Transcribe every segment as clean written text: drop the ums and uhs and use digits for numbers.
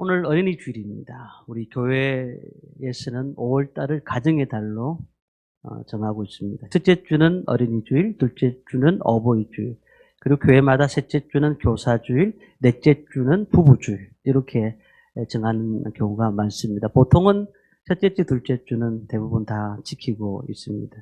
오늘 어린이 주일입니다. 우리 교회에서는 5월 달을 가정의 달로 정하고 있습니다. 첫째 주는 어린이 주일, 둘째 주는 어버이 주일, 그리고 교회마다 셋째 주는 교사 주일, 넷째 주는 부부 주일, 이렇게 정하는 경우가 많습니다. 보통은 첫째 주, 둘째 주는 대부분 다 지키고 있습니다.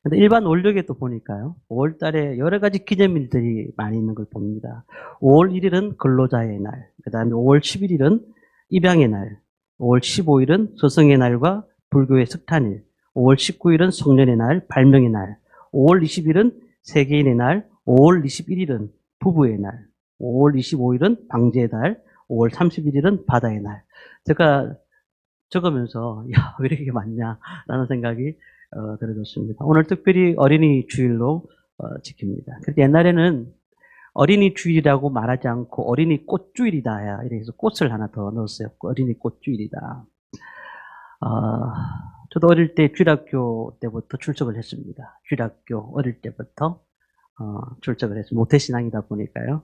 근데 일반 원력에도 보니까요, 5월 달에 여러 가지 기념일들이 많이 있는 걸 봅니다. 5월 1일은 근로자의 날, 그 다음에 5월 11일은 입양의 날, 5월 15일은 서성의 날과 불교의 석탄일, 5월 19일은 성년의 날, 발명의 날, 5월 20일은 세계인의 날, 5월 21일은 부부의 날, 5월 25일은 방제의 날, 5월 31일은 바다의 날. 제가 적으면서 야, 왜 이렇게 많냐라는 생각이 들어졌습니다. 오늘 특별히 어린이 주일로 지킵니다. 그런데 옛날에는 어린이 주일이라고 말하지 않고 어린이 꽃주일이다. 이래서 꽃을 하나 더 넣었어요. 어린이 꽃주일이다. 저도 어릴 때 주일학교 때부터 출석을 했습니다. 주일학교 어릴 때부터 출석을 했어요. 모태신앙이다 보니까요.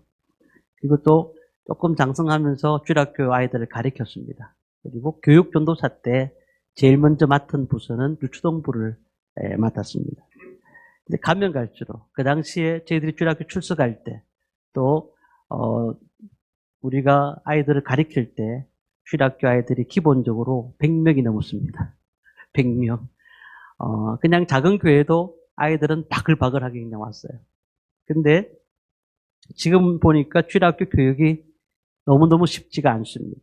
그리고 또 조금 장성하면서 주일학교 아이들을 가르쳤습니다. 그리고 교육전도사 때 제일 먼저 맡은 부서는 유초동부를 맡았습니다. 근데 가면 갈수록 그 당시에 저희들이 주일학교 출석할 때 또 우리가 아이들을 가르칠 때 주일학교 아이들이 기본적으로 100명이 넘었습니다. 100명. 그냥 작은 교회도 아이들은 바글바글하게 그냥 왔어요. 근데 지금 보니까 주일학교 교육이 너무너무 쉽지가 않습니다.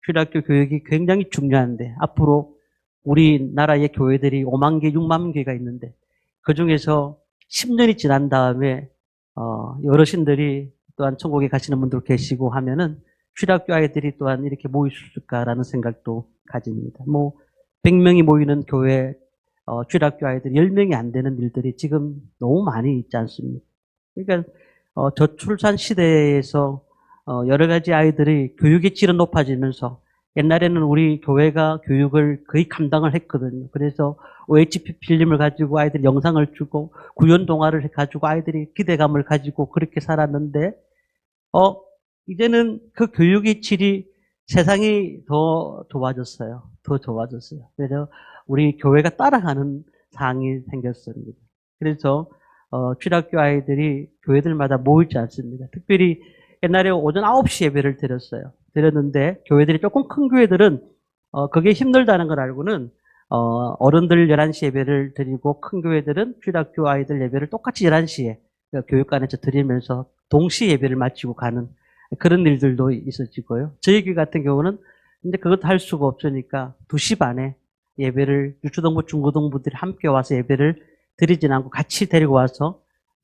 주일학교 교육이 굉장히 중요한데 앞으로 우리나라의 교회들이 5만 개, 6만 개가 있는데 그중에서 10년이 지난 다음에 어르신들이 또한 천국에 가시는 분들 계시고 하면은 주일학교 아이들이 또한 이렇게 모일 수 있을까라는 생각도 가집니다. 100명이 모이는 교회 주일학교 아이들 10명이 안 되는 일들이 지금 너무 많이 있지 않습니까? 그러니까 저출산 시대에서 여러 가지 아이들이 교육의 질은 높아지면서 옛날에는 우리 교회가 교육을 거의 감당을 했거든요. 그래서 OHP 필름을 가지고 아이들이 영상을 주고 구연 동화를 가지고 아이들이 기대감을 가지고 그렇게 살았는데 이제는 그 교육의 질이 세상이 더 좋아졌어요. 더 좋아졌어요. 그래서 우리 교회가 따라가는 상황이 생겼습니다. 그래서 주일학교 아이들이 교회들마다 모이지 않습니다. 특별히 옛날에 오전 9시 예배를 드렸는데 교회들이 조금 큰 교회들은 그게 힘들다는 걸 알고는 어른들 11시 예배를 드리고 큰 교회들은 주일학교 아이들 예배를 똑같이 11시에 교육관에서 드리면서 동시 예배를 마치고 가는 그런 일들도 있어지고요. 저희 교회 같은 경우는 근데 그것도 할 수가 없으니까 2시 반에 예배를 유초동부, 중고동부들이 함께 와서 예배를 드리진 않고 같이 데리고 와서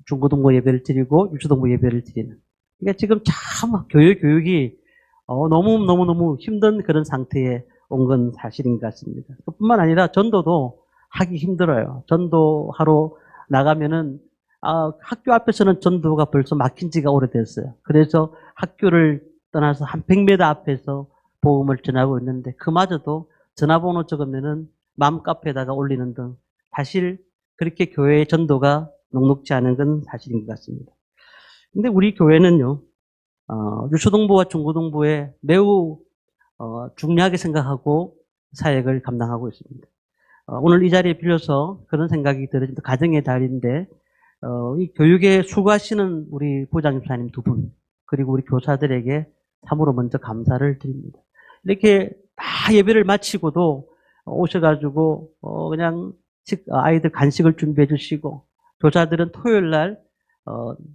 중고동부 예배를 드리고 유초동부 예배를 드리는. 그러니까 지금 참 교육이 너무 힘든 그런 상태에 온 건 사실인 것 같습니다. 뿐만 아니라 전도도 하기 힘들어요. 전도하러 나가면은 학교 앞에서는 전도가 벌써 막힌 지가 오래됐어요. 그래서 학교를 떠나서 한 100m 앞에서 복음을 전하고 있는데 그마저도 전화번호 적으면은 맘카페에다가 올리는 등 사실 그렇게 교회의 전도가 녹록지 않은 건 사실인 것 같습니다. 근데 우리 교회는요, 유초동부와 중고동부에 매우 중요하게 생각하고 사역을 감당하고 있습니다. 오늘 이 자리에 빌려서 그런 생각이 들어집니다. 가정의 달인데 이 교육에 수고하시는 우리 부장집사님 2분 그리고 우리 교사들에게 참으로 먼저 감사를 드립니다. 이렇게 다 예배를 마치고도 오셔가지고 그냥 아이들 간식을 준비해 주시고 교사들은 토요일 날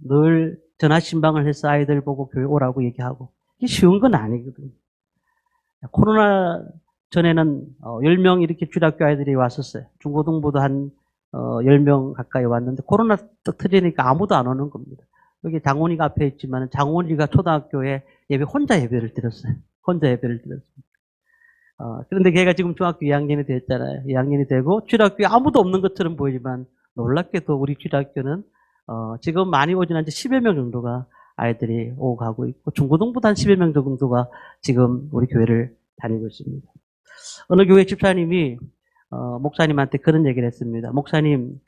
늘 전화 신방을 해서 아이들 보고 교회 오라고 얘기하고 이게 쉬운 건 아니거든요. 코로나 전에는 10명 이렇게 주일학교 아이들이 왔었어요. 중고등부도 한 10명 가까이 왔는데 코로나 딱 터지니까 아무도 안 오는 겁니다. 여기 장원이가 앞에 있지만 장원이가 초등학교에 혼자 예배를 드렸어요. 혼자 예배를 드렸습니다. 그런데 걔가 지금 중학교 2학년이 됐잖아요. 2학년이 되고 주일학교에 아무도 없는 것처럼 보이지만 놀랍게도 우리 주일학교는 지금 많이 오진 않는데 10여 명 정도가 아이들이 오고 가고 있고 중고등부도 한 10여 명 정도가 지금 우리 교회를 다니고 있습니다. 어느 교회 집사님이 목사님한테 그런 얘기를 했습니다. 목사님,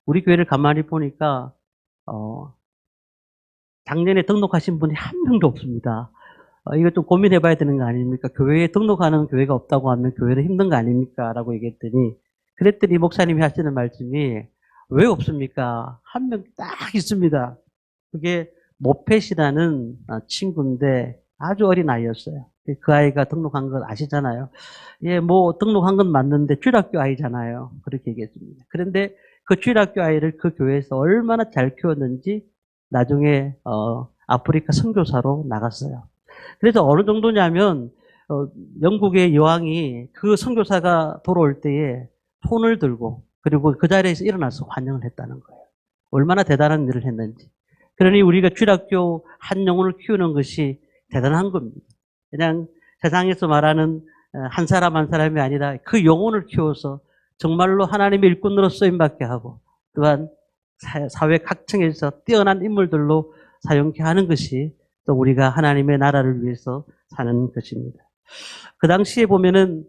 우리 교회를 가만히 보니까 작년에 등록하신 분이 한 명도 없습니다. 이거 좀 고민해 봐야 되는 거 아닙니까? 교회에 등록하는 교회가 없다고 하면 교회는 힘든 거 아닙니까? 라고 얘기했더니, 그랬더니 목사님이 하시는 말씀이, 왜 없습니까? 한 명 딱 있습니다. 그게 모펫이라는 친구인데 아주 어린 아이였어요. 그 아이가 등록한 건 아시잖아요. 예, 뭐 등록한 건 맞는데 주일학교 아이잖아요. 그렇게 얘기했습니다. 그런데 그 주일학교 아이를 그 교회에서 얼마나 잘 키웠는지 나중에 아프리카 선교사로 나갔어요. 그래서 어느 정도냐면 영국의 여왕이 그 선교사가 돌아올 때에 손을 들고 그리고 그 자리에서 일어나서 환영을 했다는 거예요. 얼마나 대단한 일을 했는지. 그러니 우리가 주일학교 한 영혼을 키우는 것이 대단한 겁니다. 그냥 세상에서 말하는 한 사람 한 사람이 아니라 그 영혼을 키워서 정말로 하나님의 일꾼으로 쓰임받게 하고 또한 사회 각층에서 뛰어난 인물들로 사용케 하는 것이 또 우리가 하나님의 나라를 위해서 사는 것입니다. 그 당시에 보면은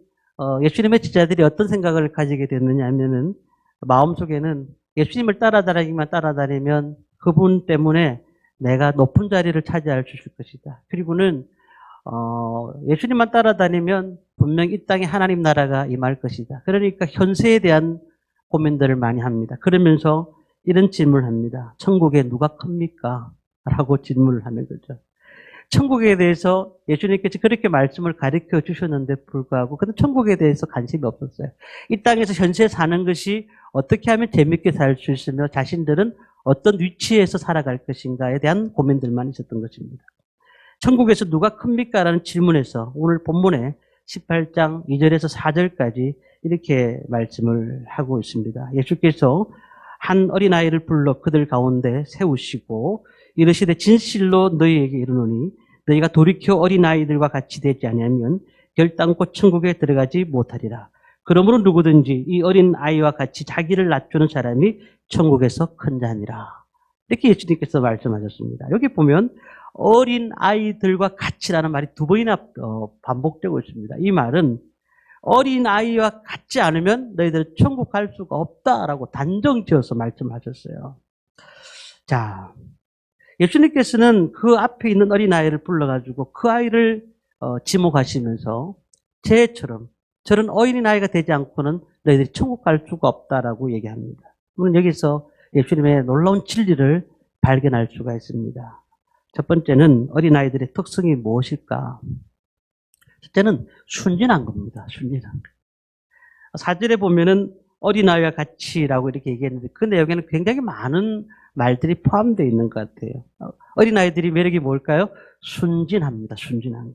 예수님의 제자들이 어떤 생각을 가지게 됐느냐 하면은 마음속에는 예수님을 따라다니기만 따라다니면 그분 때문에 내가 높은 자리를 차지할 수 있을 것이다. 그리고는 예수님만 따라다니면 분명 이 땅에 하나님 나라가 임할 것이다. 그러니까 현세에 대한 고민들을 많이 합니다. 그러면서 이런 질문을 합니다. 천국에 누가 큽니까? 라고 질문을 하는 거죠. 천국에 대해서 예수님께서 그렇게 말씀을 가르쳐 주셨는데 불구하고 그는 천국에 대해서 관심이 없었어요. 이 땅에서 현세에 사는 것이 어떻게 하면 재밌게 살 수 있으며 자신들은 어떤 위치에서 살아갈 것인가에 대한 고민들만 있었던 것입니다. 천국에서 누가 큽니까? 라는 질문에서 오늘 본문에 18장 2절에서 4절까지 이렇게 말씀을 하고 있습니다. 예수께서 한 어린아이를 불러 그들 가운데 세우시고 이르시되 진실로 너희에게 이르노니 너희가 돌이켜 어린아이들과 같이 되지 아니하면 결단코 천국에 들어가지 못하리라. 그러므로 누구든지 이 어린아이와 같이 자기를 낮추는 사람이 천국에서 큰 자니라. 이렇게 예수님께서 말씀하셨습니다. 여기 보면 어린아이들과 같이라는 말이 두 번이나 반복되고 있습니다. 이 말은 어린아이와 같지 않으면 너희들 천국 갈 수가 없다라고 단정 지어서 말씀하셨어요. 자, 예수님께서는 그 앞에 있는 어린아이를 불러가지고 그 아이를 지목하시면서 쟤처럼 저런 어린아이가 되지 않고는 너희들이 천국 갈 수가 없다라고 얘기합니다. 우리는 여기서 예수님의 놀라운 진리를 발견할 수가 있습니다. 첫 번째는 어린아이들의 특성이 무엇일까? 첫째는 순진한 겁니다. 순진한 것. 4절에 보면은 어린아이와 같이라고 이렇게 얘기했는데 그 내용에는 굉장히 많은 말들이 포함되어 있는 것 같아요. 어린아이들이 매력이 뭘까요? 순진합니다. 순진한.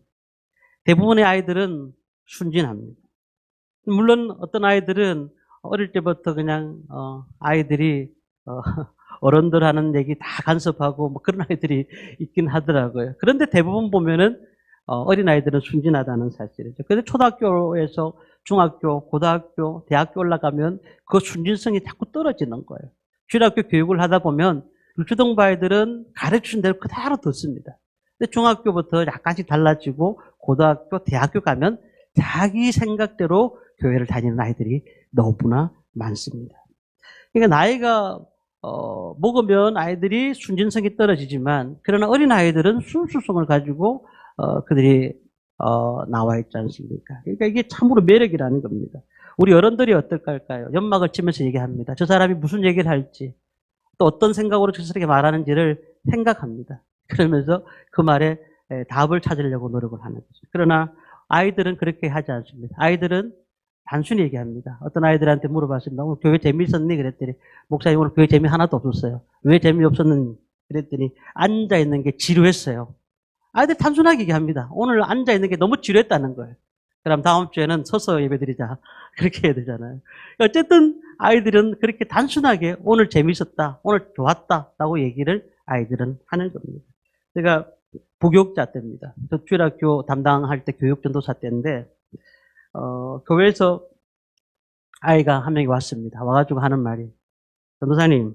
대부분의 아이들은 순진합니다. 물론 어떤 아이들은 어릴 때부터 그냥 아이들이 어른들 하는 얘기 다 간섭하고 뭐 그런 아이들이 있긴 하더라고요. 그런데 대부분 보면은 어린아이들은 순진하다는 사실이죠. 그런데 초등학교에서 중학교, 고등학교, 대학교 올라가면 그 순진성이 자꾸 떨어지는 거예요. 주일학교 교육을 하다 보면 유초등부 아이들은 가르치는 대로 그대로 듣습니다. 근데 중학교부터 약간씩 달라지고 고등학교, 대학교 가면 자기 생각대로 교회를 다니는 아이들이 너무나 많습니다. 그러니까 나이가 먹으면 아이들이 순진성이 떨어지지만 그러나 어린 아이들은 순수성을 가지고 그들이 나와 있지 않습니까? 그러니까 이게 참으로 매력이라는 겁니다. 우리 어른들이 어떨까요? 연막을 치면서 얘기합니다. 저 사람이 무슨 얘기를 할지 또 어떤 생각으로 저 사람이 말하는지를 생각합니다. 그러면서 그 말에 답을 찾으려고 노력을 하는 거죠. 그러나 아이들은 그렇게 하지 않습니다. 아이들은 단순히 얘기합니다. 어떤 아이들한테 물어봤습니다. 오늘 교회 재미있었니? 그랬더니 목사님 오늘 교회 재미 하나도 없었어요. 왜 재미없었는지 그랬더니 앉아있는 게 지루했어요. 아이들 단순하게 얘기합니다. 오늘 앉아있는 게 너무 지루했다는 거예요. 그럼 다음 주에는 서서 예배드리자. 그렇게 해야 되잖아요. 어쨌든 아이들은 그렇게 단순하게 오늘 재미있었다, 오늘 좋았다 라고 얘기를 아이들은 하는 겁니다. 제가 부교육자 때입니다. 저 주일학교 담당할 때 교육전도사 때인데 교회에서 아이가 한 명이 왔습니다. 와가지고 하는 말이 전도사님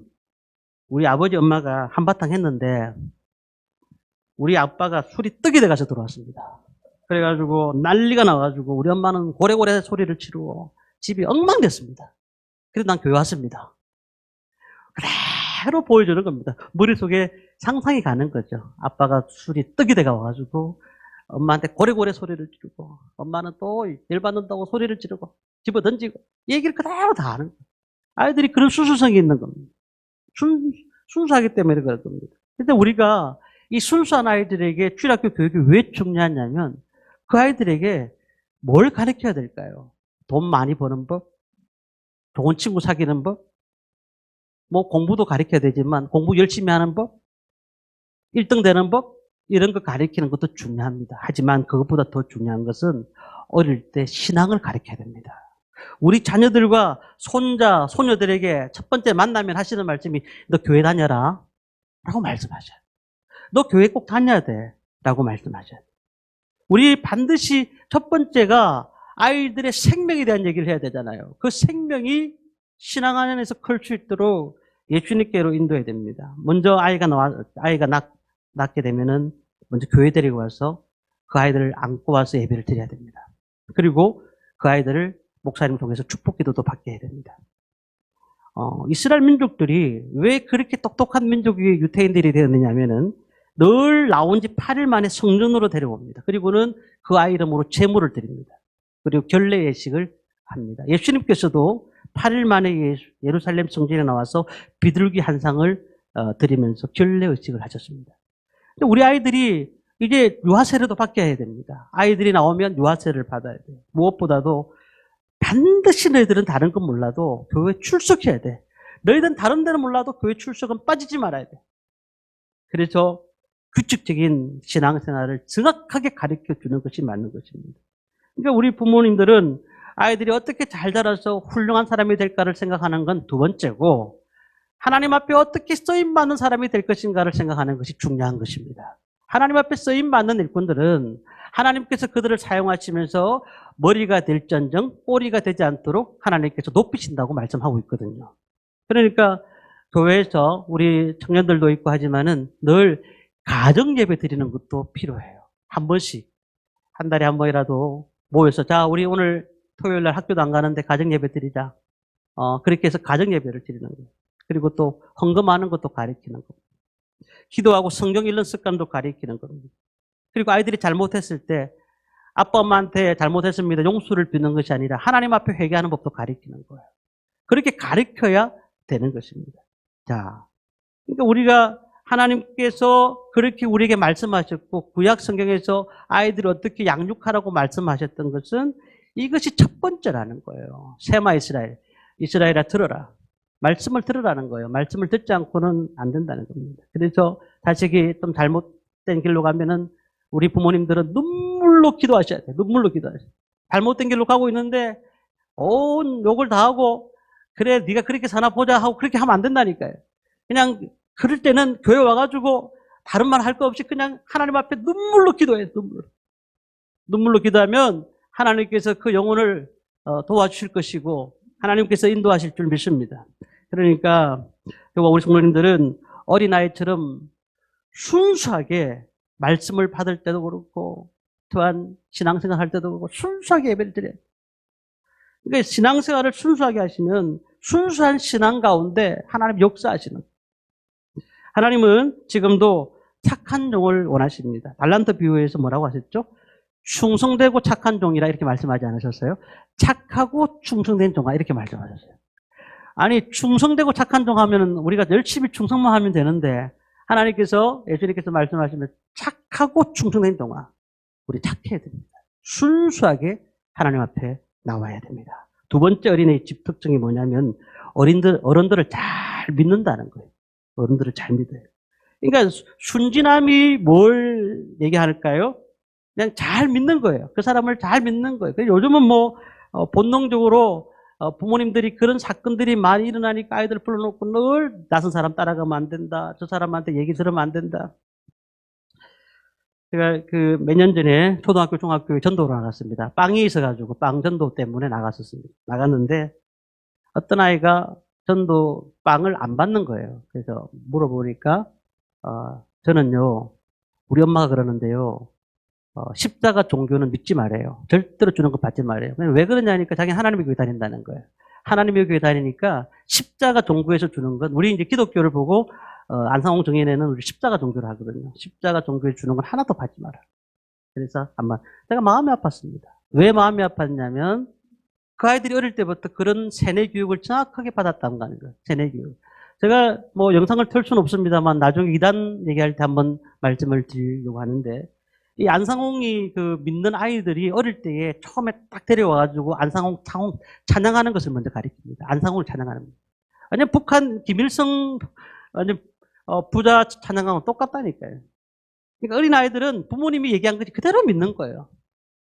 우리 아버지 엄마가 한바탕 했는데 우리 아빠가 술이 떡이 돼가서 들어왔습니다. 그래가지고 난리가 나가지고 우리 엄마는 고래고래 소리를 치르고 집이 엉망됐습니다. 그래서 난 교회 왔습니다. 그대로 보여주는 겁니다. 머릿속에 상상이 가는 거죠. 아빠가 술이 떡이 돼가 와가지고 엄마한테 고래고래 소리를 지르고, 엄마는 또 열받는다고 소리를 지르고, 집어던지고, 얘기를 그대로 다 하는 거예요. 아이들이 그런 순수성이 있는 겁니다. 순수하기 때문에 그럴 겁니다. 근데 우리가 이 순수한 아이들에게 주일학교 교육이 왜 중요하냐면, 그 아이들에게 뭘 가르쳐야 될까요? 돈 많이 버는 법, 좋은 친구 사귀는 법, 뭐 공부도 가르쳐야 되지만 공부 열심히 하는 법, 1등 되는 법, 이런 거 가르치는 것도 중요합니다. 하지만 그것보다 더 중요한 것은 어릴 때 신앙을 가르쳐야 됩니다. 우리 자녀들과 손자, 소녀들에게 첫 번째 만나면 하시는 말씀이 너 교회 다녀라 라고 말씀하셔요. 너 교회 꼭 다녀야 돼 라고 말씀하셔요. 우리 반드시 첫 번째가 아이들의 생명에 대한 얘기를 해야 되잖아요. 그 생명이 신앙 안에서 클 수 있도록 예수님께로 인도해야 됩니다. 먼저 아이가 낳게 되면은 먼저 교회 데리고 와서 그 아이들을 안고 와서 예배를 드려야 됩니다. 그리고 그 아이들을 목사님 통해서 축복 기도도 받게 해야 됩니다. 이스라엘 민족들이 왜 그렇게 똑똑한 민족이 유태인들이 되었느냐면은 늘 나온 지 8일 만에 성전으로 데려옵니다. 그리고는 그 아이 이름으로 제물을 드립니다. 그리고 결례 예식을 합니다. 예수님께서도 8일 만에 예루살렘 성전에 나와서 비둘기 한 상을 드리면서 결례 의식을 하셨습니다. 근데 우리 아이들이 이제 유아세례도 받게 해야 됩니다. 아이들이 나오면 유아세례를 받아야 돼요. 무엇보다도 반드시 너희들은 다른 건 몰라도 교회 출석해야 돼. 너희들은 다른 데는 몰라도 교회 출석은 빠지지 말아야 돼. 그래서 규칙적인 신앙생활을 정확하게 가르쳐 주는 것이 맞는 것입니다. 그러니까 우리 부모님들은 아이들이 어떻게 잘 자라서 훌륭한 사람이 될까를 생각하는 건 두 번째고, 하나님 앞에 어떻게 쓰임받는 사람이 될 것인가를 생각하는 것이 중요한 것입니다. 하나님 앞에 쓰임받는 일꾼들은 하나님께서 그들을 사용하시면서 머리가 될전정 꼬리가 되지 않도록 하나님께서 높이신다고 말씀하고 있거든요. 그러니까 교회에서 우리 청년들도 있고 하지만은 늘 가정 예배 드리는 것도 필요해요. 한 번씩, 한 달에 한 번이라도 모여서, 자, 우리 오늘 토요일 날 학교도 안 가는데 가정 예배 드리자. 그렇게 해서 가정 예배를 드리는 거예요. 그리고 또 헌금하는 것도 가르치는 거예요. 기도하고 성경 읽는 습관도 가르치는 겁니다. 그리고 아이들이 잘못했을 때 아빠 엄마한테 잘못했습니다 용서를 비는 것이 아니라 하나님 앞에 회개하는 법도 가르치는 거예요. 그렇게 가르쳐야 되는 것입니다. 자, 그러니까 우리가 하나님께서 그렇게 우리에게 말씀하셨고 구약 성경에서 아이들을 어떻게 양육하라고 말씀하셨던 것은 이것이 첫 번째라는 거예요. 세마 이스라엘아 들어라. 말씀을 들으라는 거예요. 말씀을 듣지 않고는 안 된다는 겁니다. 그래서 자식이 좀 잘못된 길로 가면은 우리 부모님들은 눈물로 기도하셔야 돼요. 눈물로 기도하셔야 돼요. 잘못된 길로 가고 있는데 온 욕을 다 하고 그래 네가 그렇게 사나 보자 하고 그렇게 하면 안 된다니까요. 그냥 그럴 때는 교회 와가지고 다른 말 할 거 없이 그냥 하나님 앞에 눈물로 기도해요. 눈물로 기도하면 하나님께서 그 영혼을 도와주실 것이고 하나님께서 인도하실 줄 믿습니다. 그러니까 우리 성도님들은 어린아이처럼 순수하게 말씀을 받을 때도 그렇고 또한 신앙생활 할 때도 그렇고 순수하게 예배를 드려요. 그러니까 신앙생활을 순수하게 하시면 순수한 신앙 가운데 하나님 역사하시는 거예요. 하나님은 지금도 착한 종을 원하십니다. 달란트 비유에서 뭐라고 하셨죠? 충성되고 착한 종이라 이렇게 말씀하지 않으셨어요? 착하고 충성된 종아 이렇게 말씀하셨어요. 아니 충성되고 착한 종 하면 우리가 열심히 충성만 하면 되는데 하나님께서 예수님께서 말씀하시면 착하고 충성된 종아 우리 착해야 됩니다. 순수하게 하나님 앞에 나와야 됩니다. 두 번째 어린이의 집 특징이 뭐냐면 어른들을 잘 믿는다는 거예요. 어른들을 잘 믿어요. 그러니까 순진함이 뭘 얘기할까요? 그냥 잘 믿는 거예요. 그 사람을 잘 믿는 거예요. 요즘은 뭐 본능적으로 부모님들이 그런 사건들이 많이 일어나니까 아이들 불러놓고 늘 낯선 사람 따라가면 안 된다. 저 사람한테 얘기 들으면 안 된다. 제가 그 몇 년 전에 초등학교, 중학교에 전도를 나갔습니다. 빵이 있어가지고 빵 전도 때문에 나갔었습니다. 나갔는데 어떤 아이가 전도 빵을 안 받는 거예요. 그래서 물어보니까 저는요 우리 엄마가 그러는데요. 십자가 종교는 믿지 말아요. 절대로 주는 거 받지 말아요. 왜 그러냐니까 자기는 하나님의 교회 다닌다는 거예요. 하나님의 교회 다니니까 십자가 종교에서 주는 건 우리 이제 기독교를 보고 안상홍 정인회는 우리 십자가 종교를 하거든요. 십자가 종교에 주는 건 하나도 받지 마라. 그래서 한번 제가 마음이 아팠습니다. 왜 마음이 아팠냐면 그 아이들이 어릴 때부터 그런 세뇌 교육을 정확하게 받았다는 거 아닌가요? 세뇌 교육. 제가 뭐 영상을 틀 수는 없습니다만 나중에 이단 얘기할 때 한번 말씀을 드리려고 하는데 이 안상홍이 그 믿는 아이들이 어릴 때에 처음에 딱 데려와가지고 안상홍 찬양하는 것을 먼저 가르칩니다. 안상홍을 찬양하는 겁니다. 아니 북한 김일성 아니 부자 찬양하고 똑같다니까요. 그러니까 어린 아이들은 부모님이 얘기한 것이 그대로 믿는 거예요.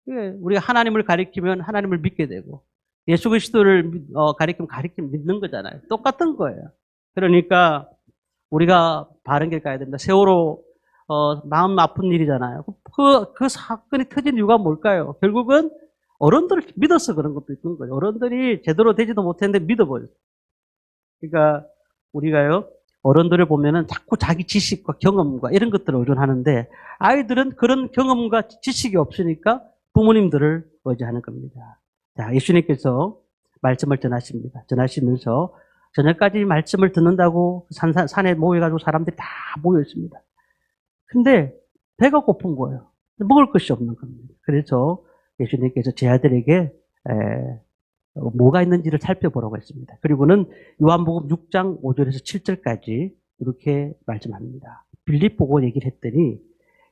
우리가 하나님을 가리키면 하나님을 믿게 되고 예수 그리스도를 가리키면 믿는 거잖아요. 똑같은 거예요. 그러니까 우리가 바른 길 가야 됩니다. 세월호 마음 아픈 일이잖아요. 그 사건이 터진 이유가 뭘까요? 결국은 어른들을 믿어서 그런 것도 있는 거예요. 어른들이 제대로 되지도 못했는데 믿어버렸어요. 그러니까 우리가요 어른들을 보면은 자꾸 자기 지식과 경험과 이런 것들을 의존하는데 아이들은 그런 경험과 지식이 없으니까 부모님들을 의지하는 겁니다. 자, 예수님께서 말씀을 전하십니다. 전하시면서 저녁까지 말씀을 듣는다고 산에 모여가지고 사람들이 다 모여 있습니다. 근데 배가 고픈 거예요. 먹을 것이 없는 겁니다. 그래서 예수님께서 제 아들에게 뭐가 있는지를 살펴보라고 했습니다. 그리고는 요한복음 6장 5절에서 7절까지 이렇게 말씀합니다. 빌립 보고 얘기를 했더니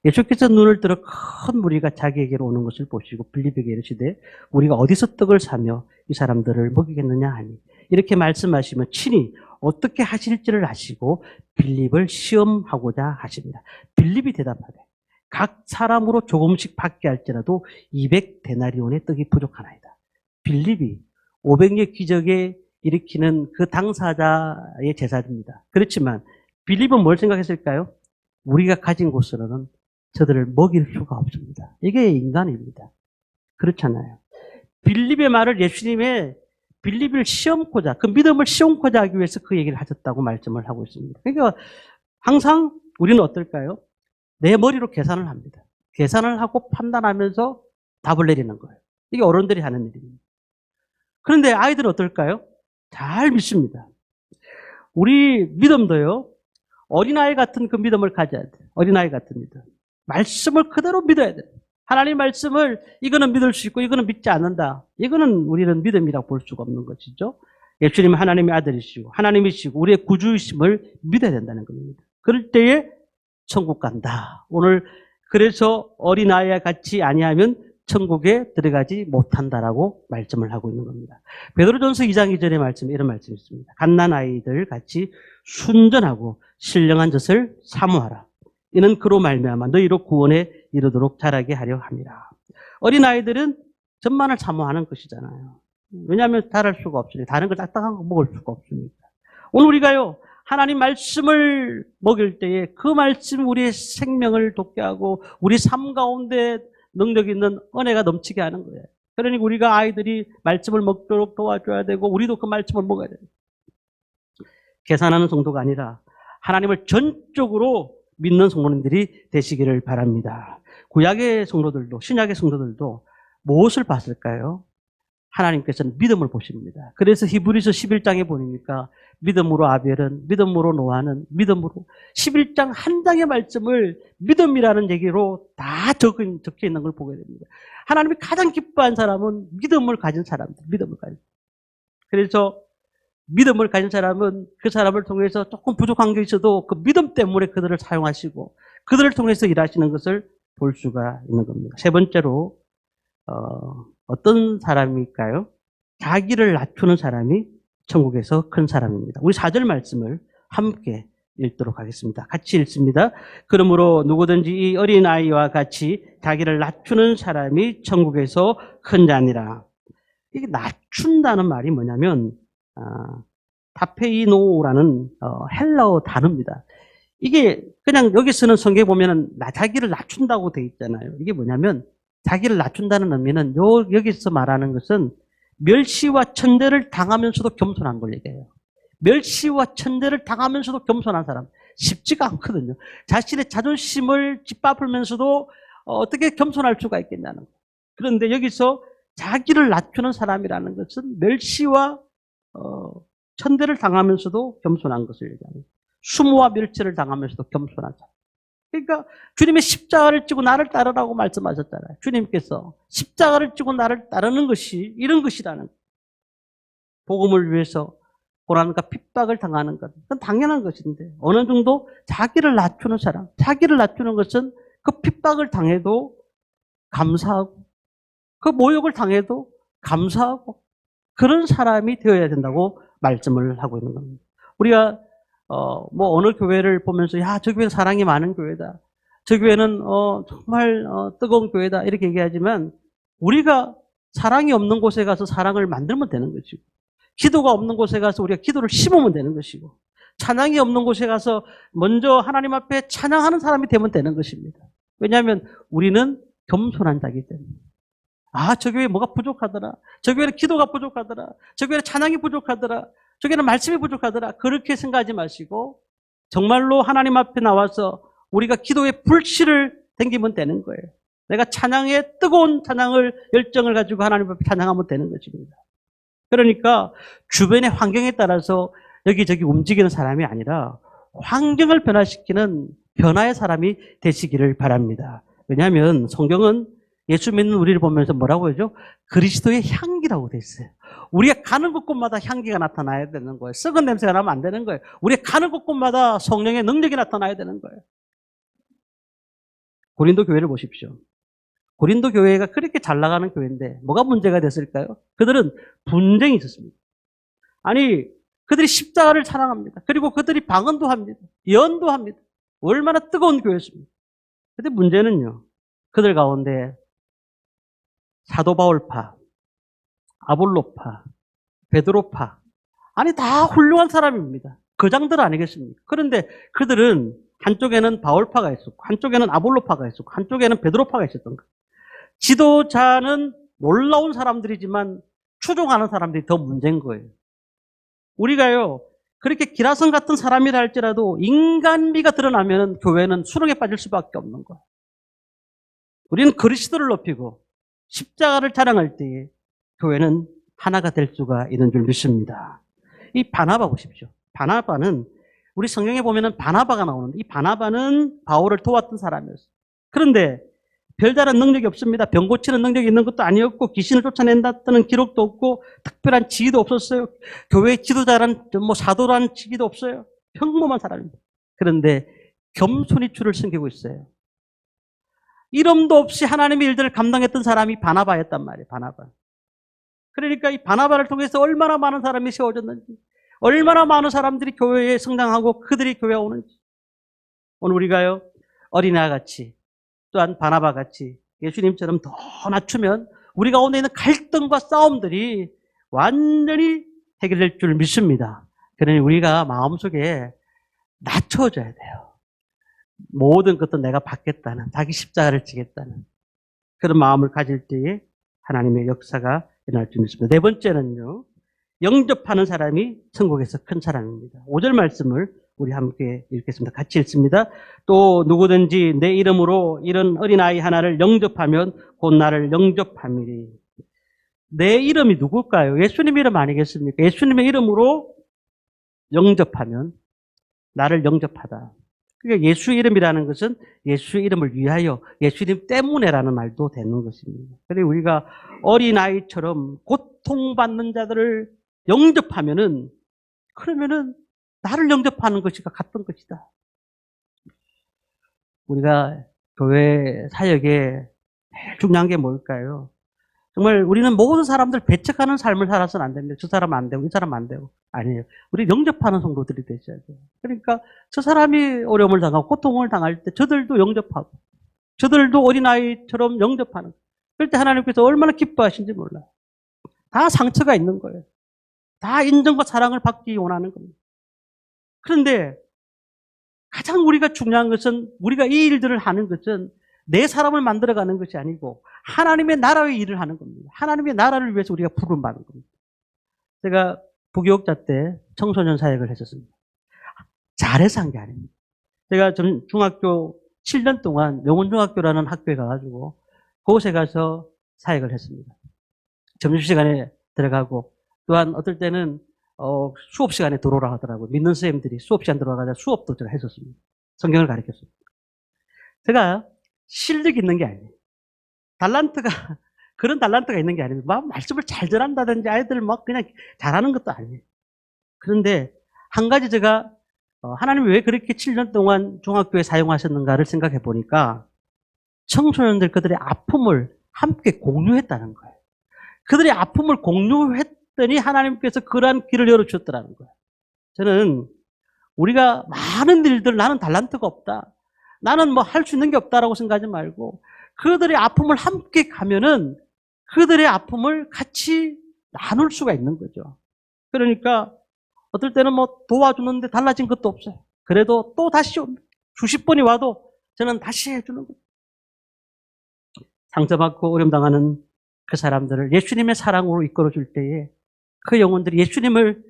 예수께서 눈을 들어 큰 무리가 자기에게로 오는 것을 보시고 빌립에게 이르시되 우리가 어디서 떡을 사며 이 사람들을 먹이겠느냐 하니 이렇게 말씀하시면 친히 어떻게 하실지를 아시고 빌립을 시험하고자 하십니다. 빌립이 대답하되 각 사람으로 조금씩 받게 할지라도 200데나리온의 떡이 부족하나이다. 빌립이 500여 기적에 일으키는 그 당사자의 제자입니다. 그렇지만 빌립은 뭘 생각했을까요? 우리가 가진 곳으로는 저들을 먹일 수가 없습니다. 이게 인간입니다. 그렇잖아요. 빌립의 말을 예수님의 빌립을 시험코자, 그 믿음을 시험코자 하기 위해서 그 얘기를 하셨다고 말씀을 하고 있습니다. 그러니까 항상 우리는 어떨까요? 내 머리로 계산을 합니다. 계산을 하고 판단하면서 답을 내리는 거예요. 이게 어른들이 하는 일입니다. 그런데 아이들은 어떨까요? 잘 믿습니다. 우리 믿음도요, 어린아이 같은 그 믿음을 가져야 돼요. 어린아이 같은 믿음. 말씀을 그대로 믿어야 돼요. 하나님 말씀을 이거는 믿을 수 있고 이거는 믿지 않는다. 이거는 우리는 믿음이라고 볼 수가 없는 것이죠. 예수님은 하나님의 아들이시고 하나님이시고 우리의 구주이심을 믿어야 된다는 겁니다. 그럴 때에 천국 간다. 오늘 그래서 어린아이와 같이 아니하면 천국에 들어가지 못한다라고 말씀을 하고 있는 겁니다. 베드로전서 2장 2절의 말씀 이런 말씀이 있습니다. 갓난아이들 같이 순전하고 신령한 젖을 사모하라. 이는 그로 말미암아 너희로 구원에 이르도록 자라게 하려 함이라. 어린아이들은 젖만을 사모하는 것이잖아요. 왜냐하면 자랄 수가 없으니 다른 걸 딱딱한 거 먹을 수가 없으니까. 오늘 우리가요 하나님 말씀을 먹일 때에 그 말씀 우리의 생명을 돋게 하고 우리 삶 가운데 능력 있는 은혜가 넘치게 하는 거예요. 그러니까 우리가 아이들이 말씀을 먹도록 도와줘야 되고 우리도 그 말씀을 먹어야 돼요. 계산하는 정도가 아니라 하나님을 전적으로 믿는 성도님들이 되시기를 바랍니다. 구약의 성도들도 신약의 성도들도 무엇을 봤을까요? 하나님께서는 믿음을 보십니다. 그래서 히브리서 11장에 보니까 믿음으로 아벨은, 믿음으로 노아는, 믿음으로 11장 한 장의 말씀을 믿음이라는 얘기로 다 적혀 있는 걸 보게 됩니다. 하나님이 가장 기뻐한 사람은 믿음을 가진 사람들, 믿음을 가진. 그래서 믿음을 가진 사람은 그 사람을 통해서 조금 부족한 게 있어도 그 믿음 때문에 그들을 사용하시고 그들을 통해서 일하시는 것을 볼 수가 있는 겁니다. 세 번째로 어떤 사람일까요? 자기를 낮추는 사람이 천국에서 큰 사람입니다. 우리 4절 말씀을 함께 읽도록 하겠습니다. 같이 읽습니다. 그러므로 누구든지 이 어린아이와 같이 자기를 낮추는 사람이 천국에서 큰 자니라. 이게 낮춘다는 말이 뭐냐면 타페이노라는 헬라어 단어입니다. 이게 그냥 여기 쓰는 성경에 보면은 자기를 낮춘다고 돼 있잖아요. 이게 뭐냐면 자기를 낮춘다는 의미는 여기서 말하는 것은 멸시와 천대를 당하면서도 겸손한 걸 얘기해요. 멸시와 천대를 당하면서도 겸손한 사람 쉽지가 않거든요. 자신의 자존심을 짓밟으면서도 어떻게 겸손할 수가 있겠냐는 거예요. 그런데 여기서 자기를 낮추는 사람이라는 것은 멸시와 천대를 당하면서도 겸손한 것을 얘기합니다. 수모와 멸시를 당하면서도 겸손한 사람. 그러니까 주님의 십자가를 지고 나를 따르라고 말씀하셨잖아요. 주님께서 십자가를 지고 나를 따르는 것이 이런 것이라는 거예요. 복음을 위해서 고난과 핍박을 당하는 것. 그건 당연한 것인데 어느 정도 자기를 낮추는 사람, 자기를 낮추는 것은 그 핍박을 당해도 감사하고 그 모욕을 당해도 감사하고 그런 사람이 되어야 된다고 말씀을 하고 있는 겁니다. 우리가 뭐 어느 교회를 보면서 야, 저 교회는 사랑이 많은 교회다. 저 교회는 정말 뜨거운 교회다. 이렇게 얘기하지만 우리가 사랑이 없는 곳에 가서 사랑을 만들면 되는 것이고 기도가 없는 곳에 가서 우리가 기도를 심으면 되는 것이고 찬양이 없는 곳에 가서 먼저 하나님 앞에 찬양하는 사람이 되면 되는 것입니다. 왜냐하면 우리는 겸손한 자이기 때문에. 아, 저 교회 뭐가 부족하더라. 저 교회는 기도가 부족하더라. 저 교회는 찬양이 부족하더라. 저 교회는 말씀이 부족하더라. 그렇게 생각하지 마시고 정말로 하나님 앞에 나와서 우리가 기도의 불씨를 댕기면 되는 거예요. 내가 찬양의 뜨거운 찬양을 열정을 가지고 하나님 앞에 찬양하면 되는 것입니다. 그러니까 주변의 환경에 따라서 여기저기 움직이는 사람이 아니라 환경을 변화시키는 변화의 사람이 되시기를 바랍니다. 왜냐하면 성경은 예수 믿는 우리를 보면서 뭐라고 하죠? 그리스도의 향기라고 돼 있어요. 우리가 가는 곳곳마다 향기가 나타나야 되는 거예요. 썩은 냄새가 나면 안 되는 거예요. 우리가 가는 곳곳마다 성령의 능력이 나타나야 되는 거예요. 고린도 교회를 보십시오. 고린도 교회가 그렇게 잘 나가는 교회인데 뭐가 문제가 됐을까요? 그들은 분쟁이 있었습니다. 아니, 그들이 십자가를 사랑합니다. 그리고 그들이 방언도 합니다. 예언도 합니다. 얼마나 뜨거운 교회였습니다. 근데 문제는요, 그들 가운데 사도 바울파, 아볼로파, 베드로파, 아니 다 훌륭한 사람입니다. 거장들 아니겠습니까? 그런데 그들은 한쪽에는 바울파가 있었고 한쪽에는 아볼로파가 있었고 한쪽에는 베드로파가 있었던 거예요. 지도자는 놀라운 사람들이지만 추종하는 사람들이 더 문제인 거예요. 우리가요, 그렇게 기라성 같은 사람이라 할지라도 인간미가 드러나면 교회는 수렁에 빠질 수밖에 없는 거예요. 우리는 그리스도를 높이고 십자가를 자랑할 때에 교회는 하나가 될 수가 있는 줄 믿습니다. 이 바나바 보십시오. 바나바는 우리 성경에 보면은 바나바가 나오는데 이 바나바는 바울을 도왔던 사람이었어요. 그런데 별다른 능력이 없습니다. 병 고치는 능력이 있는 것도 아니었고 귀신을 쫓아낸다는 기록도 없고 특별한 지위도 없었어요. 교회 지도자란 뭐 사도란 지위도 없어요. 평범한 사람입니다. 그런데 겸손히 주를 섬기고 있어요. 이름도 없이 하나님의 일들을 감당했던 사람이 바나바였단 말이에요. 바나바. 그러니까 이 바나바를 통해서 얼마나 많은 사람이 세워졌는지, 얼마나 많은 사람들이 교회에 성장하고 그들이 교회에 오는지. 오늘 우리가요, 어린아이 같이 또한 바나바 같이 예수님처럼 더 낮추면 우리 가운데 있는 갈등과 싸움들이 완전히 해결될 줄 믿습니다. 그러니 우리가 마음속에 낮춰져야 돼요. 모든 것도 내가 받겠다는, 자기 십자가를 지겠다는 그런 마음을 가질 때에 하나님의 역사가 일어날 줄 믿습니다. 네 번째는요, 영접하는 사람이 천국에서 큰 사람입니다. 5절 말씀을 우리 함께 읽겠습니다. 같이 읽습니다. 또 누구든지 내 이름으로 이런 어린아이 하나를 영접하면 곧 나를 영접함이리. 내 이름이 누굴까요? 예수님 이름 아니겠습니까? 예수님의 이름으로 영접하면 나를 영접하다. 그러니까 예수 이름이라는 것은 예수 이름을 위하여, 예수 이름 때문에라는 말도 되는 것입니다. 그래서 우리가 어린아이처럼 고통받는 자들을 영접하면은, 그러면은 나를 영접하는 것이가 같은 것이다. 우리가 교회 사역에 제일 중요한 게 뭘까요? 정말 우리는 모든 사람들 배척하는 삶을 살아서는 안 됩니다. 저 사람 안 되고 이 사람 안 되고. 아니에요. 우리 영접하는 성도들이 되셔야 돼요. 그러니까 저 사람이 어려움을 당하고 고통을 당할 때 저들도 영접하고 저들도 어린아이처럼 영접하는. 그럴 때 하나님께서 얼마나 기뻐하신지 몰라요. 다 상처가 있는 거예요. 다 인정과 사랑을 받기 원하는 겁니다. 그런데 가장 우리가 중요한 것은, 우리가 이 일들을 하는 것은 내 사람을 만들어가는 것이 아니고 하나님의 나라의 일을 하는 겁니다. 하나님의 나라를 위해서 우리가 부름받는 겁니다. 제가 부교육자 때 청소년 사역을 했었습니다. 잘해서 한 게 아닙니다. 제가 중학교 7년 동안 명운중학교라는 학교에 가가지고 그곳에 가서 사역을 했습니다. 점심시간에 들어가고, 또한 어떨 때는 수업 시간에 들어오라 하더라고요. 믿는 선생님들이 수업 시간 들어가자 수업도 제가 했었습니다. 성경을 가르쳤습니다. 제가 실력이 있는 게 아니에요. 달란트가, 그런 달란트가 있는 게 아닙니다. 막 말씀을 잘 전한다든지 아이들 막 그냥 잘하는 것도 아니에요. 그런데 한 가지 제가 하나님이 왜 그렇게 7년 동안 중학교에 사용하셨는가를 생각해 보니까 청소년들 그들의 아픔을 함께 공유했다는 거예요. 그들의 아픔을 공유했더니 하나님께서 그러한 길을 열어주셨더라는 거예요. 저는 우리가 많은 일들, 나는 달란트가 없다, 나는 뭐 할 수 있는 게 없다라고 생각하지 말고 그들의 아픔을 함께 가면은 그들의 아픔을 같이 나눌 수가 있는 거죠. 그러니까 어떨 때는 뭐 도와주는데 달라진 것도 없어요. 그래도 또 다시 수십 번이 와도 저는 다시 해주는 거예요. 상처받고 어려움 당하는 그 사람들을 예수님의 사랑으로 이끌어줄 때에 그 영혼들이 예수님을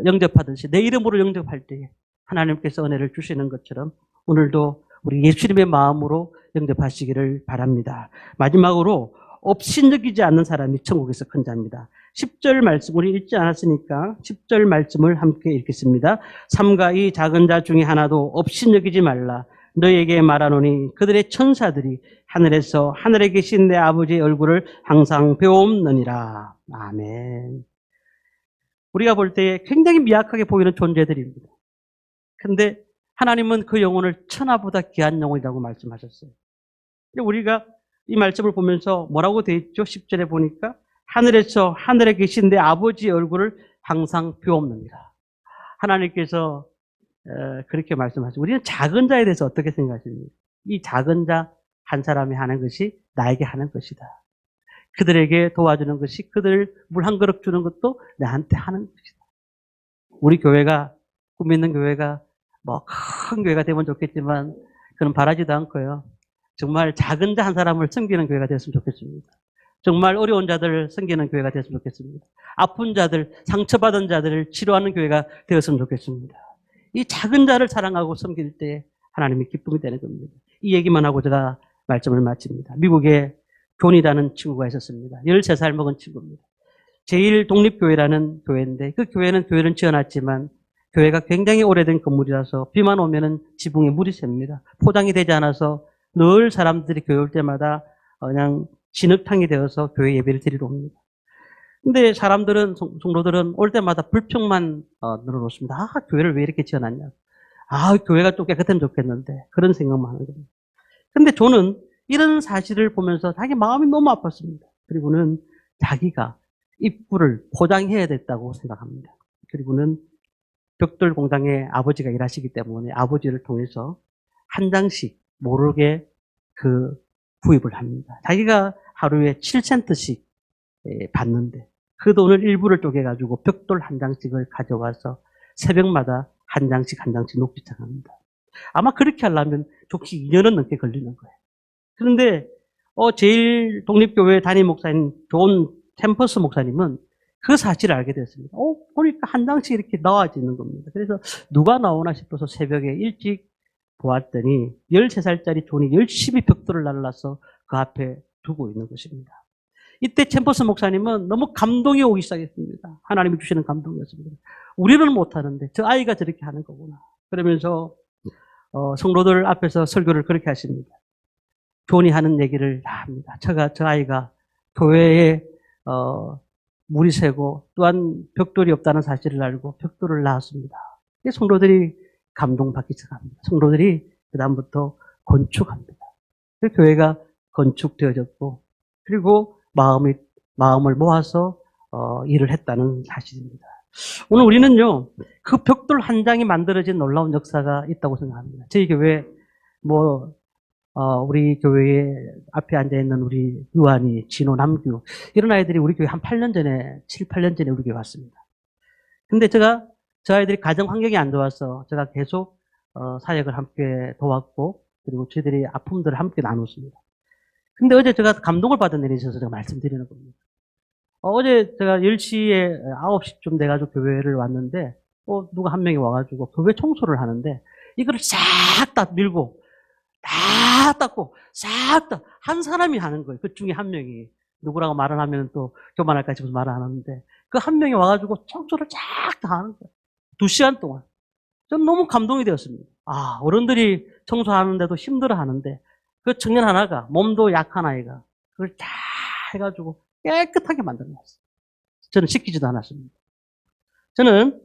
영접하듯이 내 이름으로 영접할 때에 하나님께서 은혜를 주시는 것처럼 오늘도 우리 예수님의 마음으로 영접하시기를 바랍니다. 마지막으로 업신여기지 않는 사람이 천국에서 큰 자입니다. 10절 말씀 우리 읽지 않았으니까 10절 말씀을 함께 읽겠습니다. 삼가 이 작은 자 중에 하나도 업신여기지 말라. 너에게 말하노니 그들의 천사들이 하늘에서 하늘에 계신 내 아버지의 얼굴을 항상 배움느니라. 아멘. 우리가 볼 때 굉장히 미약하게 보이는 존재들입니다. 그런데 하나님은 그 영혼을 천하보다 귀한 영혼이라고 말씀하셨어요. 우리가 이 말씀을 보면서 뭐라고 되어 있죠? 10절에 보니까 하늘에서 하늘에 계신 내 아버지의 얼굴을 항상 비옵느니라. 하나님께서 그렇게 말씀하시고 우리는 작은 자에 대해서 어떻게 생각하십니까? 이 작은 자 한 사람이 하는 것이 나에게 하는 것이다. 그들에게 도와주는 것이, 그들 물 한 그릇 주는 것도 나한테 하는 것이다. 우리 교회가, 꿈 있는 교회가 뭐 큰 교회가 되면 좋겠지만 그는 바라지도 않고요. 정말 작은 자 한 사람을 섬기는 교회가 되었으면 좋겠습니다. 정말 어려운 자들을 섬기는 교회가 되었으면 좋겠습니다. 아픈 자들, 상처받은 자들을 치료하는 교회가 되었으면 좋겠습니다. 이 작은 자를 사랑하고 섬길 때 하나님이 기쁨이 되는 겁니다. 이 얘기만 하고 제가 말씀을 마칩니다. 미국에 존이라는 친구가 있었습니다. 13살 먹은 친구입니다. 제1독립교회라는 교회인데 그 교회는 교회는 지어놨지만 교회가 굉장히 오래된 건물이라서 비만 오면은 지붕에 물이 셉니다. 포장이 되지 않아서 늘 사람들이 교회 올 때마다 그냥 진흙탕이 되어서 교회 예배를 드리러 옵니다. 근데 사람들은, 성도들은 올 때마다 불평만 늘어놓습니다. 아, 교회를 왜 이렇게 지어놨냐. 아, 교회가 좀 깨끗하면 좋겠는데. 그런 생각만 하는 겁니다. 근데 저는 이런 사실을 보면서 자기 마음이 너무 아팠습니다. 그리고는 자기가 입구를 포장해야 됐다고 생각합니다. 그리고는 벽돌 공장에 아버지가 일하시기 때문에 아버지를 통해서 한 장씩 모르게 구입을 합니다. 자기가 하루에 7센트씩 받는데 그 돈을 일부를 쪼개가지고 벽돌 한 장씩을 가져와서 새벽마다 한 장씩 놓기 시작합니다. 아마 그렇게 하려면 좋기 2년은 넘게 걸리는 거예요. 그런데 제1독립교회 담임 목사인 존 템퍼스 목사님은 그 사실을 알게 됐습니다. 보니까 한 장씩 이렇게 나와지는 겁니다. 그래서 누가 나오나 싶어서 새벽에 일찍 보았더니 13살짜리 존이 열심히 벽돌을 날라서 그 앞에 두고 있는 것입니다. 이때 템퍼스 목사님은 너무 감동이 오기 시작했습니다. 하나님이 주시는 감동이었습니다. 우리는 못하는데 저 아이가 저렇게 하는 거구나. 그러면서 성도들 앞에서 설교를 그렇게 하십니다. 존이 하는 얘기를 다 합니다. 저 아이가 교회에 물이 새고 또한 벽돌이 없다는 사실을 알고 벽돌을 낳았습니다. 성도들이 감동받기 시작합니다. 성도들이 그다음부터 건축합니다. 그 교회가 건축되어졌고 그리고 마음을 모아서 일을 했다는 사실입니다. 오늘 우리는요, 그 벽돌 한 장이 만들어진 놀라운 역사가 있다고 생각합니다. 저희 교회, 우리 교회에 앞에 앉아있는 우리 유한이, 진호, 남규, 이런 아이들이 우리 교회 한 7, 8년 전에 우리 교회 왔습니다. 근데 저 아이들이 가정 환경이 안 좋아서 제가 계속, 사역을 함께 도왔고, 그리고 저희들이 아픔들을 함께 나눴습니다. 근데 어제 제가 감동을 받은 일이 있어서 제가 말씀드리는 겁니다. 어제 제가 10시에 9시쯤 돼가지고 교회를 왔는데, 누가 한 명이 와가지고 교회 청소를 하는데, 이거를 싹 다 밀고, 다 닦고, 싹 다, 한 사람이 하는 거예요. 그 중에 한 명이. 누구라고 말을 하면 또 교만할까 싶어서 말을 안 하는데, 그 한 명이 와가지고 청소를 쫙 다 하는 거예요. 2시간 동안. 전 너무 감동이 되었습니다. 아, 어른들이 청소하는데도 힘들어 하는데 그 청년 하나가, 몸도 약한 아이가 그걸 다 해가지고 깨끗하게 만들어놨어요. 저는 시키지도 않았습니다. 저는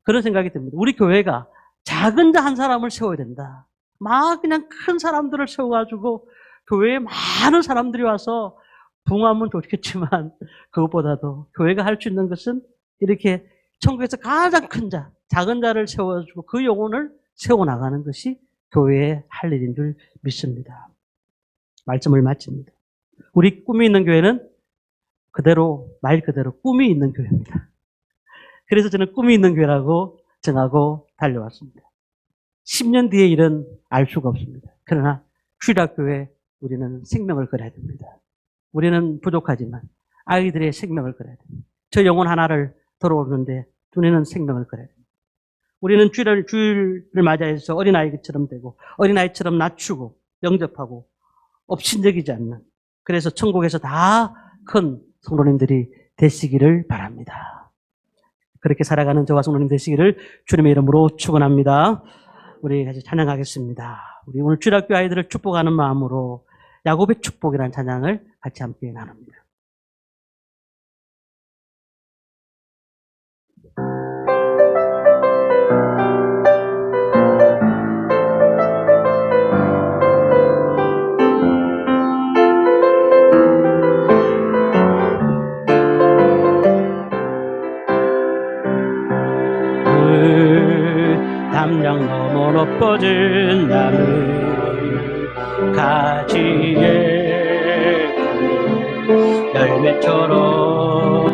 그런 생각이 듭니다. 우리 교회가 작은 자 한 사람을 세워야 된다. 막 그냥 큰 사람들을 세워가지고 교회에 많은 사람들이 와서 부흥하면 좋겠지만 그것보다도 교회가 할 수 있는 것은 이렇게 천국에서 가장 큰 자, 작은 자를 세워주고 그 영혼을 세워나가는 것이 교회의 할 일인 줄 믿습니다. 말씀을 마칩니다. 우리 꿈이 있는 교회는 그대로, 말 그대로 꿈이 있는 교회입니다. 그래서 저는 꿈이 있는 교회라고 정하고 달려왔습니다. 10년 뒤의 일은 알 수가 없습니다. 그러나 주일학교에 우리는 생명을 걸어야 됩니다. 우리는 부족하지만 아이들의 생명을 걸어야 됩니다. 저 영혼 하나를 돌아오는데 우리는 생명을 걸어야 됩니다. 우리는 주일을 맞이해서 어린아이처럼 되고 어린아이처럼 낮추고 영접하고 업신여기지 않는, 그래서 천국에서 다 큰 성도님들이 되시기를 바랍니다. 그렇게 살아가는 저와 성도님 되시기를 주님의 이름으로 축원합니다. 우리 같이 찬양하겠습니다. 우리 오늘 주일학교 아이들을 축복하는 마음으로 야곱의 축복이라는 찬양을 같이 함께 나눕니다. 담장 너머 높아진 나무 가지에 열매처럼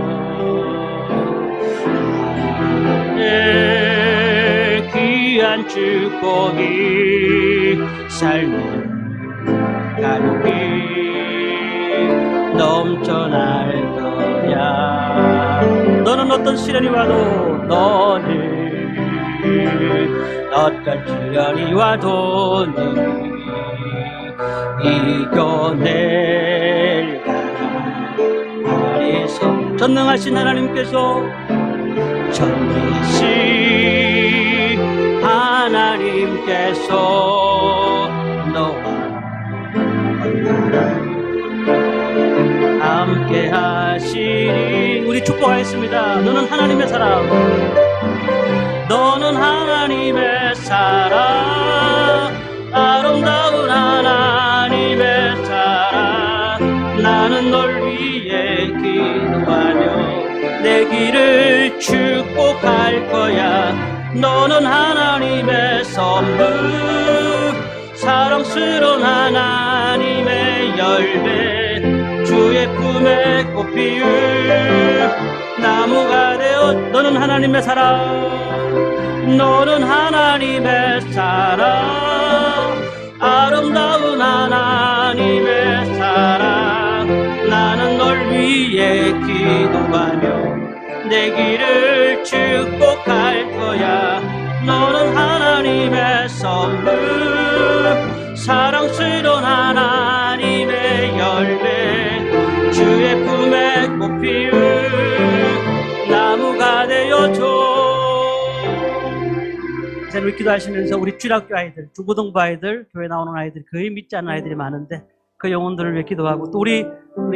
하나님의 귀한 축복이 삶을 가득히 넘쳐날 거야. 너는 어떤 시련이 와도 너는 어떤 시련이 와도 이겨낼 하나님께서, 전능하신 하나님께서, 전능하신 하나님께서 너와 함께 하시니 우리 축복하겠습니다. 너는 하나님의 사람, 너는 하나님의 사랑, 아름다운 하나님의 사랑. 나는 널 위해 기도하며 내 길을 축복할 거야. 너는 하나님의 선물, 사랑스러운 하나님의 열매, 주의 품에 꽃피울 나무가 되어. 너는 하나님의 사랑, 너는 하나님의 사랑, 아름다운 하나님의 사랑. 나는 널 위해 기도하며 내 길을 축복할 거야. 너는 하나님의 선물, 사랑스러운 하나님의 열매, 주의 품에 꽃피울 나무가 되어줘. 우리 기도하시면서 우리 주일학교 아이들, 중고등부 아이들, 교회 나오는 아이들, 거의 믿지 않는 아이들이 많은데 그 영혼들을 위해 기도하고, 또 우리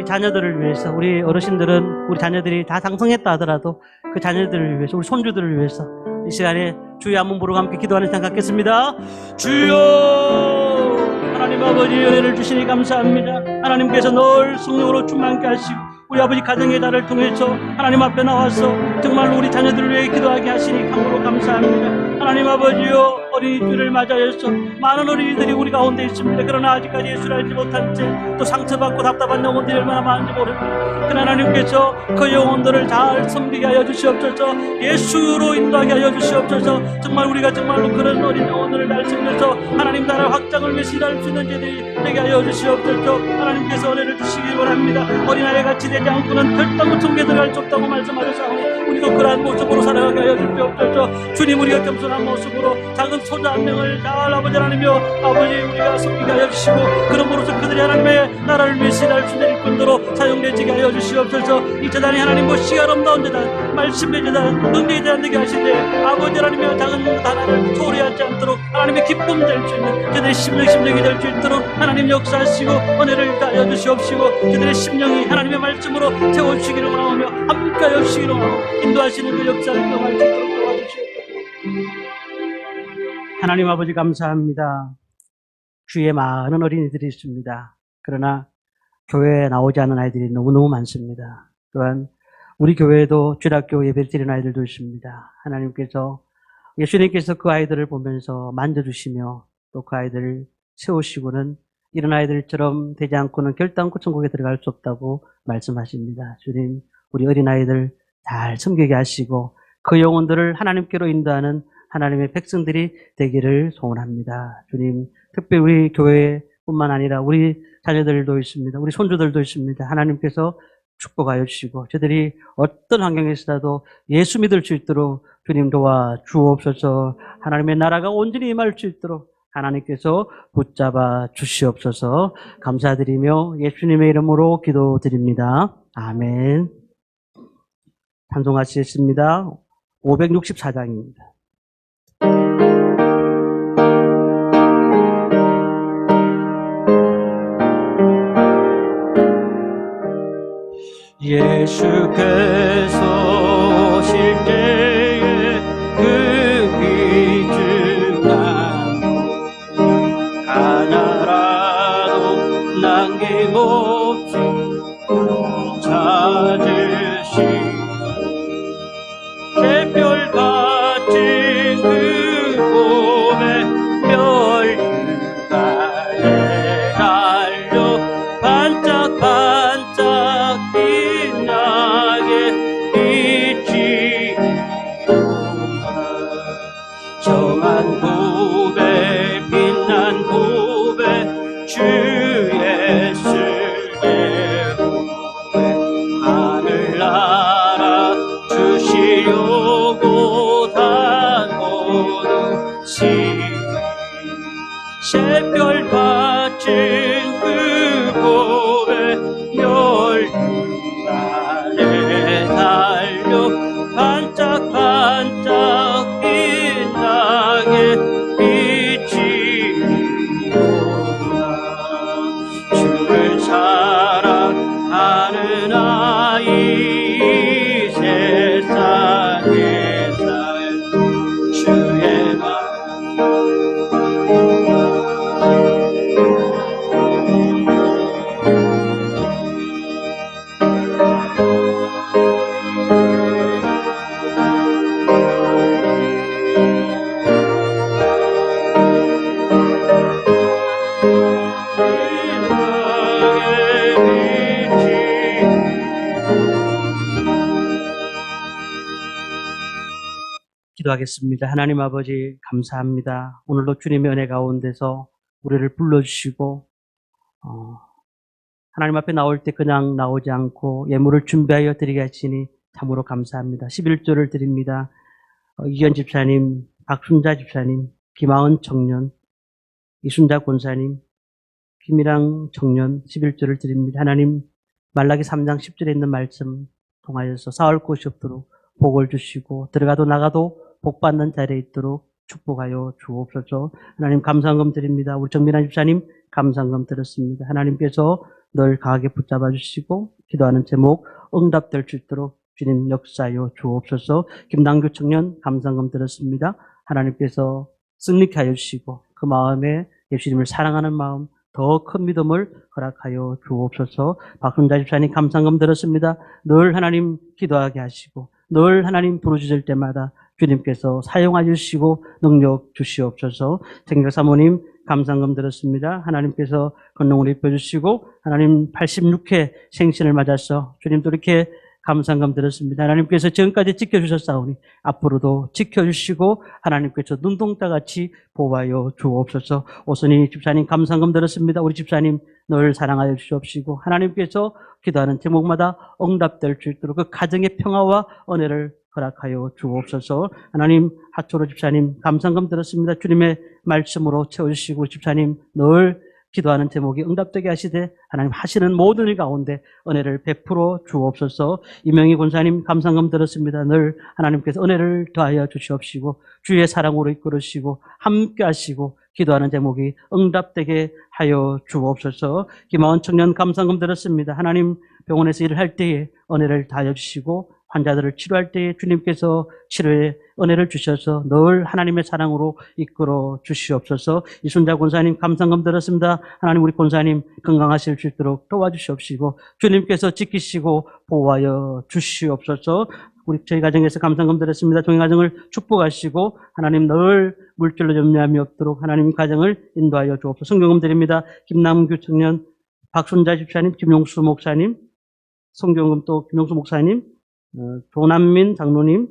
자녀들을 위해서, 우리 어르신들은 우리 자녀들이 다 상승했다 하더라도 그 자녀들을 위해서, 우리 손주들을 위해서 이 시간에 주의 한번 부르고 함께 기도하는 시간 갖겠습니다. 주여, 하나님 아버지 은혜를 주시니 감사합니다. 하나님께서 늘 성령으로 충만케 하시고 우리 아버지 가정의 달을 통해서 하나님 앞에 나와서 정말로 우리 자녀들을 위해 기도하게 하시니 참으로 감사합니다. 하나님 아버지요, 어린이들을 맞이해서 많은 어린이들이 우리 가운데 있습니다. 그러나 아직까지 예수를 알지 못한 채 또 상처받고 답답한 영혼들이 얼마나 많은지 모릅니다. 그러나 하나님께서 그 영혼들을 잘 섬기게 하여 주시옵소서. 예수로 인도하게 하여 주시옵소서. 정말 우리가 정말로 그런 어린 영혼들을 잘 섬겨서 하나님 나라 확장을 위해서 일할 수 있는 자들이 되게 하여 주시옵소서. 하나님께서 은혜를 주시기 원합니다. 어린아이 같이 되지 않고는 결단코 천국에 들어갈 수 없다고 말씀하셨사오니 우리도 그러한 모습으로 살아가게 하여 주옵소서. 주님, 우리가 겸손한 모습으로 작은 소자 한 명을 잘 아버지 하나님이여 아버지 우리가 섬기게 하여 주시고 그러므로서 그들이 하나님의 나라를 위해서 일할 수 있는 일꾼으로 사용되지게 하여 주시옵소서. 이 재단이 하나님 뭐 시간없는 재단, 말씀의 재단, 능력의 재단 되게 하시되 아버지 하나님이여 작은 것 하나를 소홀히 하지 않도록 하나님의 기쁨 될 수 있는 그들의 심령이 될 수 있도록 하나님 역사하시고 은혜를 다하여 주시옵시고 그들의 심령이 하나님의 말씀으로 채워주시기를 원하오며 함께하여 주시기를 원하오 인도하시는 그 역사를 경험할 수 있도록 도와주시옵소서. 하나님 아버지 감사합니다. 주위에 많은 어린이들이 있습니다. 그러나 교회에 나오지 않은 아이들이 너무너무 많습니다. 또한 우리 교회에도 주일학교 예배를 드리는 아이들도 있습니다. 하나님께서 예수님께서 그 아이들을 보면서 만져주시며 또 그 아이들을 세우시고는 이런 아이들처럼 되지 않고는 결단코 천국에 들어갈 수 없다고 말씀하십니다. 주님, 우리 어린아이들 잘 섬기게 하시고 그 영혼들을 하나님께로 인도하는 하나님의 백성들이 되기를 소원합니다. 주님, 특별히 우리 교회뿐만 아니라 우리 자녀들도 있습니다. 우리 손주들도 있습니다. 하나님께서 축복하여 주시고 저들이 어떤 환경에서라도 예수 믿을 수 있도록 주님 도와 주옵소서. 하나님의 나라가 온전히 임할 수 있도록 하나님께서 붙잡아 주시옵소서. 감사드리며 예수님의 이름으로 기도드립니다. 아멘. 찬송하시겠습니다. 564장입니다. 예수께서 오실 때에 그 귀중한 하나라도 남김없이 찾으시 새별 같은 그 봄에 별들가 내달려 반짝반짝 빛나게 비치오라. 정한 봄에 빛난 봄에 주 예수의 봄에 하늘나라 주시려고 다가오는 시 새별 같은 그 봄에 별들가 내달려 반짝반짝 빛나게 비치오라. 주를 사랑하는 아이 세상에 살 주의 말 기도하겠습니다. 하나님 아버지 감사합니다. 오늘도 주님의 은혜 가운데서 우리를 불러주시고 하나님 앞에 나올 때 그냥 나오지 않고 예물을 준비하여 드리게 하시니 참으로 감사합니다. 11조를 드립니다. 이현 집사님, 박순자 집사님, 김하은 청년, 이순자 권사님, 김이랑 청년 11조를 드립니다. 하나님 말라기 3장 10절에 있는 말씀 통하여서 싸울 곳이 없도록 복을 주시고 들어가도 나가도 복받는 자리에 있도록 축복하여 주옵소서. 하나님 감사금 드립니다. 우리 정민아 집사님 감사금 드렸습니다. 하나님께서 늘 강하게 붙잡아 주시고 기도하는 제목 응답될 수 있도록 주님 역사하여 주옵소서. 김남규 청년 감사금 드렸습니다. 하나님께서 승리케 하여 주시고 그 마음에 예수님을 사랑하는 마음 더 큰 믿음을 허락하여 주옵소서. 박순자 집사님 감사금 드렸습니다. 늘 하나님 기도하게 하시고 늘 하나님 부르짖을 때마다 주님께서 사용하여 주시고 능력 주시옵소서. 정경 사모님 감사금 드렸습니다. 하나님께서 건능을 입혀주시고 하나님 86회 생신을 맞아서 주님도 이렇게 감사함 드렸습니다. 하나님께서 지금까지 지켜주셨사오니 앞으로도 지켜주시고 하나님께서 눈동자같이 보호하여 주옵소서. 오선희 집사님 감사함 드렸습니다. 우리 집사님 늘 사랑하여 주시옵시고 하나님께서 기도하는 제목마다 응답될 수 있도록 그 가정의 평화와 은혜를 허락하여 주옵소서. 하나님 하초로 집사님 감사함 드렸습니다. 주님의 말씀으로 채워주시고 집사님 늘 기도하는 제목이 응답되게 하시되 하나님 하시는 모든 일 가운데 은혜를 베풀어 주옵소서. 이명희 권사님 감사함 드렸습니다. 늘 하나님께서 은혜를 더하여 주시옵시고 주의 사랑으로 이끌으시고 함께 하시고 기도하는 제목이 응답되게 하여 주옵소서. 김하원 청년 감사함 드렸습니다. 하나님 병원에서 일을 할 때에 은혜를 다하여 주시고 환자들을 치료할 때에 주님께서 치료에 은혜를 주셔서 늘 하나님의 사랑으로 이끌어 주시옵소서. 이순자 권사님 감사함 드렸습니다. 하나님 우리 권사님 건강하실 수 있도록 도와주시옵시고 주님께서 지키시고 보호하여 주시옵소서. 우리 저희 가정에서 감사함 드렸습니다. 종의 가정을 축복하시고 하나님 늘 물질로 염려함이 없도록 하나님 가정을 인도하여 주옵소서. 성경음 드립니다. 김남규 청년, 박순자 집사님, 김용수 목사님, 성경음 또 김용수 목사님, 조남민 장로님,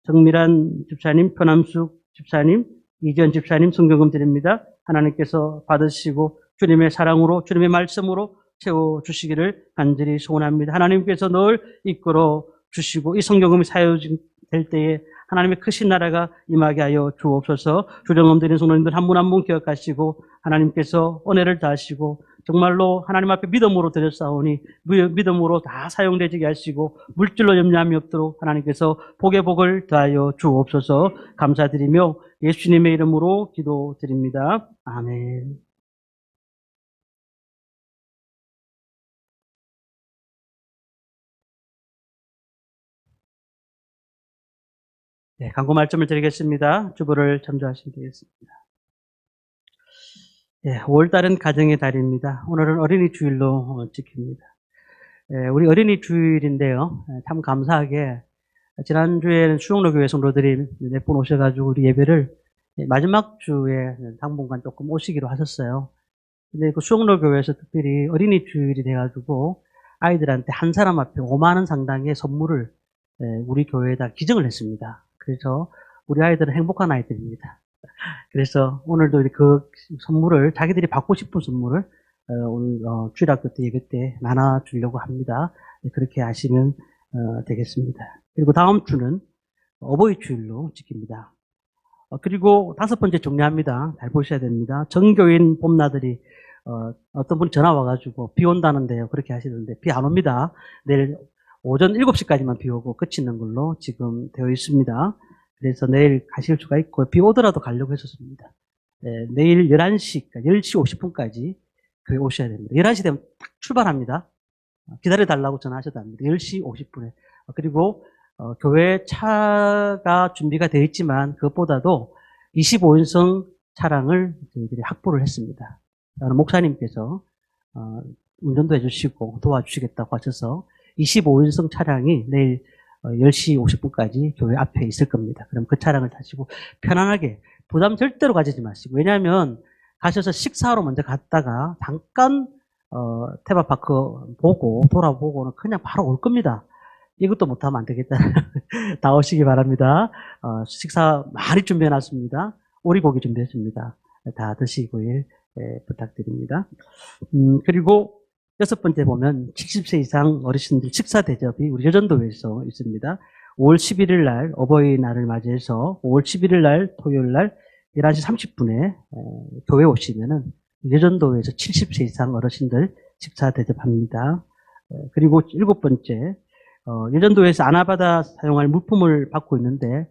정미란 집사님, 표남숙 집사님, 이전 집사님 성경금 드립니다. 하나님께서 받으시고 주님의 사랑으로 주님의 말씀으로 채워주시기를 간절히 소원합니다. 하나님께서 늘 이끌어 주시고 이 성경금이 사용될 때에 하나님의 크신 나라가 임하게 하여 주옵소서. 주정음 드린 성도님들 한 분 한 분 기억하시고 하나님께서 은혜를 다하시고 정말로 하나님 앞에 믿음으로 드렸사오니 믿음으로 다 사용되게 하시고 물질로 염려함이 없도록 하나님께서 복의 복을 더하여 주옵소서. 감사드리며 예수님의 이름으로 기도드립니다. 아멘. 네, 간구 말씀을 드리겠습니다. 주보를 참조하시면 되겠습니다. 네, 5월달은 가정의 달입니다. 오늘은 어린이 주일로 지킵니다. 네, 우리 어린이 주일인데요. 참 감사하게 지난주에는 수영로교회 성도들이 몇 분 오셔가지고 우리 예배를 마지막 주에 당분간 조금 오시기로 하셨어요. 근데 그 수영로교회에서 특별히 어린이 주일이 돼가지고 아이들한테 한 사람 앞에 5만 원 상당의 선물을 우리 교회에다 기증을 했습니다. 그래서 우리 아이들은 행복한 아이들입니다. 그래서 오늘도 그 선물을 자기들이 받고 싶은 선물을 오늘 주일학교 때 예배 때 나눠주려고 합니다. 그렇게 하시면 되겠습니다. 그리고 다음 주는 어버이 주일로 지킵니다. 그리고 5번째 정리합니다. 잘 보셔야 됩니다. 정교인 봄나들이 어떤 분이 전화 와가지고 비 온다는데요. 그렇게 하시던데 비 안 옵니다. 내일 오전 7시까지만 비 오고 그치는 걸로 지금 되어 있습니다. 그래서 내일 가실 수가 있고 비 오더라도 가려고 했었습니다. 내일 11시, 10시 50분까지 교회 오셔야 됩니다. 11시 되면 딱 출발합니다. 기다려달라고 전화하셔도 합니다. 10시 50분에. 그리고 교회 차가 준비가 되어 있지만 그것보다도 25인승 차량을 저희들이 확보를 했습니다. 목사님께서 운전도 해주시고 도와주시겠다고 하셔서 25인승 차량이 내일 10시 50분까지 교회 앞에 있을 겁니다. 그럼 그 차량을 타시고 편안하게 부담 절대로 가지지 마시고 왜냐하면 가셔서 식사하러 먼저 갔다가 잠깐 테마파크 보고 돌아보고는 그냥 바로 올 겁니다. 이것도 못하면 안 되겠다. 다 오시기 바랍니다. 식사 많이 준비해놨습니다. 오리고기 준비했습니다. 다 드시고일 부탁드립니다. 그리고 6번째 보면 70세 이상 어르신들 식사 대접이 우리 여전도회에서 있습니다. 5월 11일 날 어버이날을 맞이해서 5월 11일 날 토요일 날 11시 30분에 교회 오시면은 여전도회에서 70세 이상 어르신들 식사 대접합니다. 그리고 7번째 여전도회에서 아나바다 사용할 물품을 받고 있는데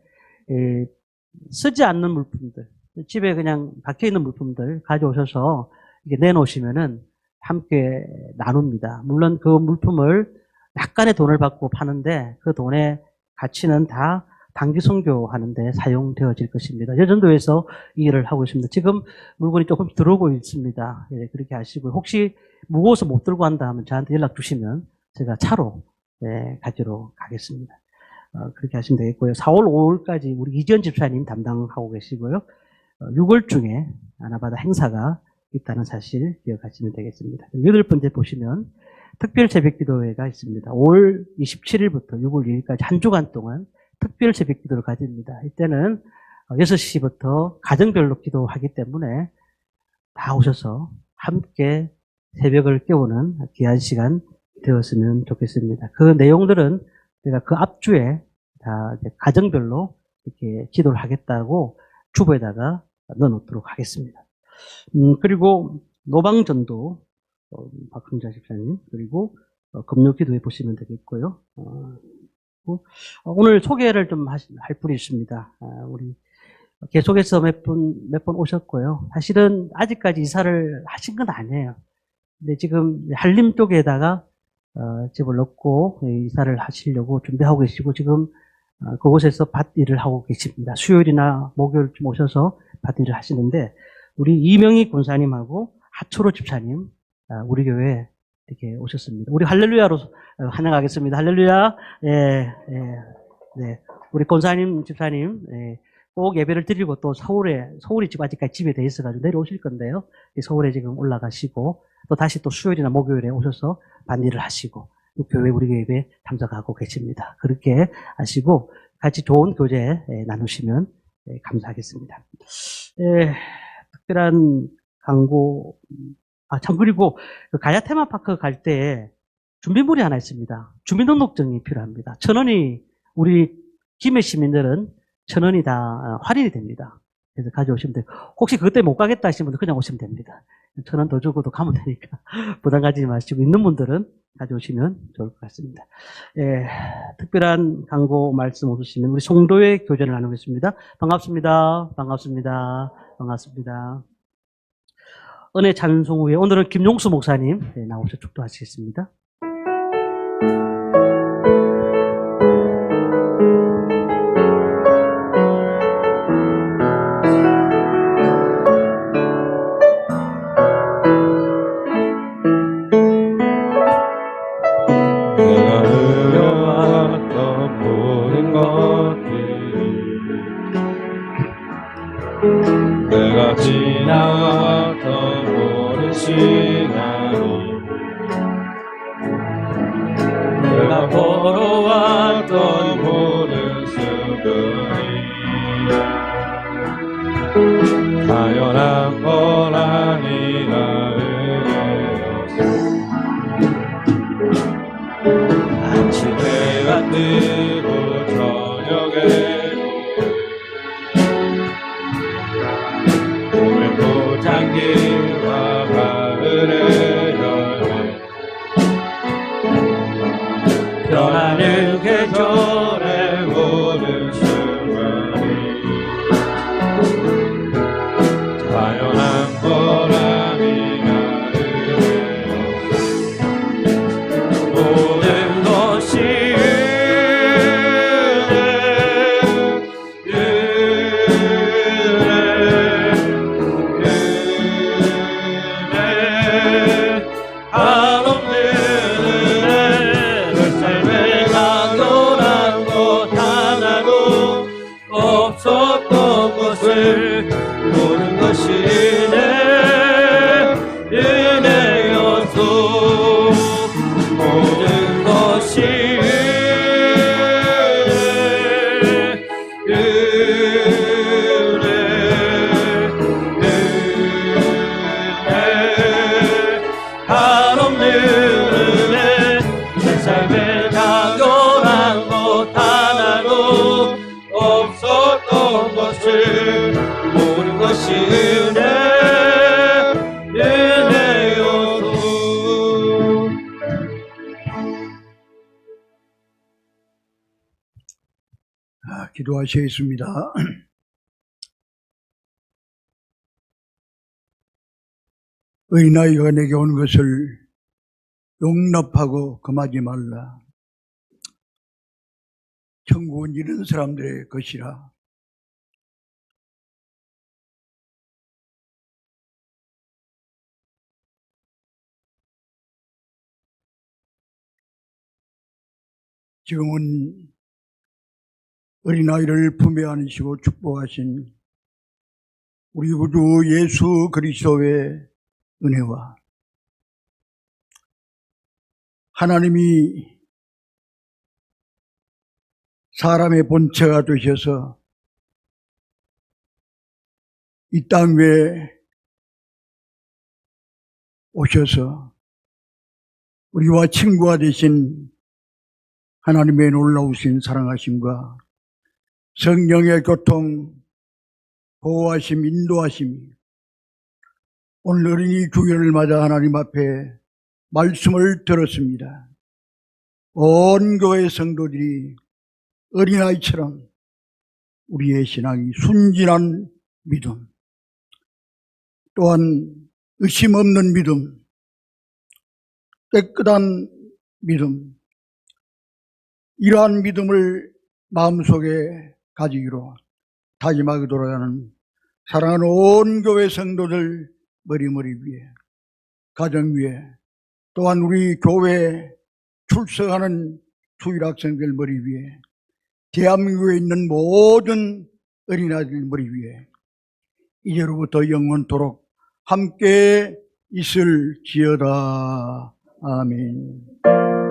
쓰지 않는 물품들 집에 그냥 박혀있는 물품들 가져오셔서 이게 내놓으시면은 함께 나눕니다. 물론 그 물품을 약간의 돈을 받고 파는데 그 돈의 가치는 다 단기 선교하는데 사용되어질 것입니다. 여전도에서 이 일을 하고 있습니다. 지금 물건이 조금 들어오고 있습니다. 그렇게 하시고 혹시 무거워서 못 들고 간다 하면 저한테 연락 주시면 제가 차로 가지러 가겠습니다. 그렇게 하시면 되겠고요. 4월 5월까지 우리 이지연 집사님 담당하고 계시고요. 6월 중에 아나바다 행사가 있다는 사실 기억하시면 되겠습니다. 8번째 보시면 특별 새벽 기도회가 있습니다. 5월 27일부터 6월 2일까지 한 주간 동안 특별 새벽 기도를 가집니다. 이때는 6시부터 가정별로 기도하기 때문에 다 오셔서 함께 새벽을 깨우는 귀한 시간 되었으면 좋겠습니다. 그 내용들은 제가 그 앞주에 다 가정별로 이렇게 기도를 하겠다고 주보에다가 넣어놓도록 하겠습니다. 그리고 노방전도 박흥자 집사님, 그리고 금요기도에 보시면 되겠고요. 오늘 소개를 좀 할 분이 있습니다. 우리 계속해서 몇 번 오셨고요. 사실은 아직까지 이사를 하신 건 아니에요. 근데 지금 한림 쪽에다가 집을 넣고 이사를 하시려고 준비하고 계시고, 지금 그곳에서 밭 일을 하고 계십니다. 수요일이나 목요일쯤 오셔서 밭 일을 하시는데, 우리 이명희 권사님하고 하초로 집사님, 우리 교회에 이렇게 오셨습니다. 우리 할렐루야로 환영하겠습니다. 할렐루야. 예, 예, 네. 우리 권사님, 집사님, 예, 꼭 예배를 드리고 또 서울이 지금 아직까지 집에 돼 있어가지고 내려오실 건데요. 서울에 지금 올라가시고, 또 다시 또 수요일이나 목요일에 오셔서 반일을 하시고, 또 교회, 우리 교회에 참석하고 계십니다. 그렇게 하시고, 같이 좋은 교제 나누시면 감사하겠습니다. 특별한 광고, 참, 그리고 가야 테마파크 갈 때 준비물이 하나 있습니다. 주민등록증이 필요합니다. 1,000원이, 우리 김해 시민들은 1,000원이 다 할인이 됩니다. 그래서 가져오시면 돼요. 혹시 그것 때문에 못 가겠다 하시는 분들 그냥 오시면 됩니다. 1,000원 더 주고도 가면 되니까 부담 가지지 마시고, 있는 분들은 가져오시면 좋을 것 같습니다. 예, 특별한 광고 말씀 없으시면 우리 송도의 교제를 나누겠습니다. 반갑습니다. 반갑습니다. 반갑습니다. 은혜 찬송 후에 오늘은 김용수 목사님 나오셔서 축도하시겠습니다. 내가 느껴왔던 모든 것들이, 내가 지나왔던 모든 시간이, 내가 걸어왔던 모든 수들이 당연한 건 아니라 아침에가 뜨고 저녁에도 봄에 꽃향기와 가을의 열매, 변하는 계절의 모든 순간이 당연한 건 아니라 모든 것이 한없는 은혜, 그 삶에 강렬한 것 하나도 없었던 것을, 모든 것이 내 은혜였소. 모든 것이 한없는 은혜, 내 삶에 강렬한 것 하나도 없었던 것을, 모든 것이 은혜였소. 기도하시겠습니다. 어린아이가 내게 온 것을 용납하고 금하지 말라. 천국은 이런 사람들의 것이라. 지금은 어린아이를 품에 안으시고 축복하신 우리 구주 예수 그리스도의 은혜와 하나님이 사람의 본체가 되셔서 이 땅 위에 오셔서 우리와 친구가 되신 하나님의 놀라우신 사랑하심과 성령의 교통, 보호하심, 인도하심이 오늘 어린이 주일을 맞아 하나님 앞에 말씀을 들었습니다. 온 교회 성도들이 어린아이처럼 우리의 신앙이 순진한 믿음, 또한 의심 없는 믿음, 깨끗한 믿음, 이러한 믿음을 마음속에 가지기로 다짐하게 돌아가는 사랑하는 온 교회 성도들 머리머리 위에, 가정 위에, 또한 우리 교회에 출석하는 주일 학생들 머리 위에, 대한민국에 있는 모든 어린아이들 머리 위에 이제로부터 영원토록 함께 있을지어다. 아멘.